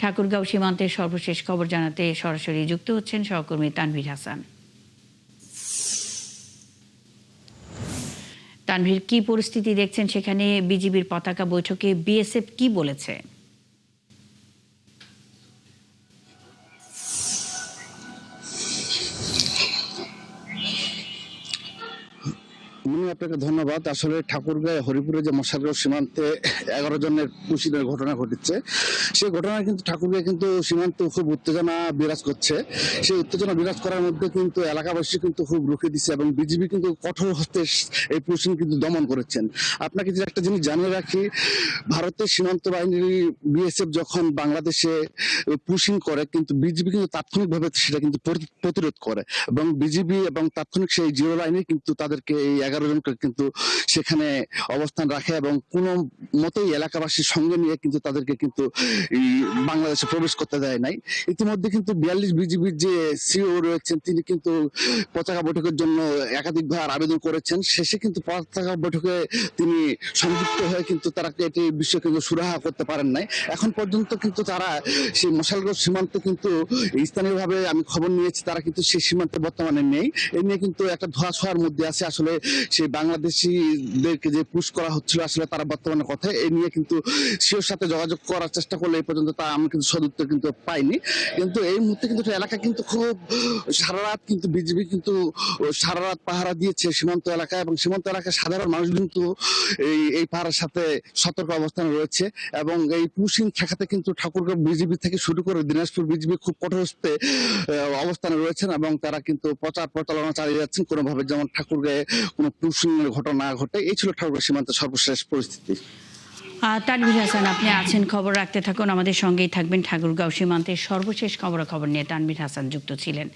ঠাকুরগাঁও সীমান্তের সর্বশেষ খবর জানাতে সরাসরি যুক্ত হচ্ছেন সহকর্মী তানভীর হাসান। তানভীর, কি পরিস্থিতি দেখছেন সেখানে? বিজিবির পতাকা বৈঠকে বিএসএফ কি বলেছে? আপনাকে ধন্যবাদ। আসলে ঠাকুরগাঁও হরিপুরে যে মশালগাঁও সীমান্তে 11 জনের পুলিশের ঘটনা ঘটেছে, সেই ঘটনায় কিন্তু ঠাকুরগাঁও কিন্তু সীমান্তে খুব উত্তেজনা বিরাজ করছে। সেই উত্তেজনা বিরাজ করার মধ্যে কিন্তু এলাকাবাসী কিন্তু খুব রুখে দিচ্ছে এবং বিজিবি কিন্তু কঠোর হস্তে এই পুলিশিং কিন্তু দমন করেছেন। আপনাকে যে একটা জিনিস জানিয়ে রাখি, ভারতের সীমান্ত বাহিনী বিএসএফ যখন বাংলাদেশে পুলিশিং করে কিন্তু বিজিবি কিন্তু তাৎক্ষণিকভাবে সেটা কিন্তু প্রতিরোধ করে এবং বিজিবি এবং তাৎক্ষণিক সেই জিও বাহিনী কিন্তু তাদেরকে এই 11 জনকে কিন্তু সেখানে অবস্থান রাখে এবং কোনো মতেই এলাকাবাসীর সঙ্গে নিয়ে কিন্তু তাদেরকে কিন্তু এই বাংলাদেশে প্রবেশ করতে দেয় নাই। ইতিমধ্যে কিন্তু 42 বিজিবির যে সিও রয়েছেন তিনি কিন্তু পতাকা বৈঠকের জন্য একাধিকবার আবেদন করেছেন। শেষে কিন্তু পতাকা বৈঠকে তিনি সংযুক্ত হয়ে কিন্তু তারা এটি বিষয়ে কিন্তু সুরাহা করতে পারেন নাই। এখন পর্যন্ত কিন্তু তারা সেই মশালগাঁও সীমান্তে কিন্তু স্থানীয়ভাবে আমি খবর নিয়েছি তারা কিন্তু সেই সীমান্তে বর্তমানে নেই। এ নিয়ে কিন্তু একটা ধোঁয়াশোয়ার মধ্যে আছে। আসলে সেই বাংলাদেশিদেরকে যে পুশ করা হচ্ছিল আসলে তারা বর্তমানে কথা এ নিয়ে কিন্তু সিওর সাথে যোগাযোগ করার চেষ্টা করলে এই পর্যন্ত তা আমি কিন্তু সদুত্তর কিন্তু পাইনি। কিন্তু এই মুহূর্তে কিন্তু এলাকা কিন্তু খুব সারা রাত কিন্তু বিজিবি কিন্তু সারা রাত পাহারা দিয়েছে সীমান্ত এলাকায় এবং সীমান্ত এলাকায় সাধারণ মানুষ কিন্তু এই পাহারার সাথে সতর্ক অবস্থানে রয়েছে এবং এই পুশিং ঠেকাতে কিন্তু ঠাকুরগাঁও বিজিবি থেকে শুরু করে দিনাজপুর বিজিবি খুব কঠোর হস্তে অবস্থানে রয়েছেন এবং তারা কিন্তু প্রচার প্রচারণা চালিয়ে যাচ্ছেন কোনোভাবে যেমন ঠাকুরগাঁয়ে কোনো পুশিং ঘটনা না ঘটে। এই ছিল ঠাকুরগাঁও সীমান্তের সর্বশেষ পরিস্থিতি। তানভীর হাসান, আপনি আছেন, খবর রাখতে থাকুন, আমাদের সঙ্গেই থাকবেন। ঠাকুরগাঁও সীমান্তের সর্বশেষ খবরাখবর নিয়ে তানভীর হাসান যুক্ত ছিলেন।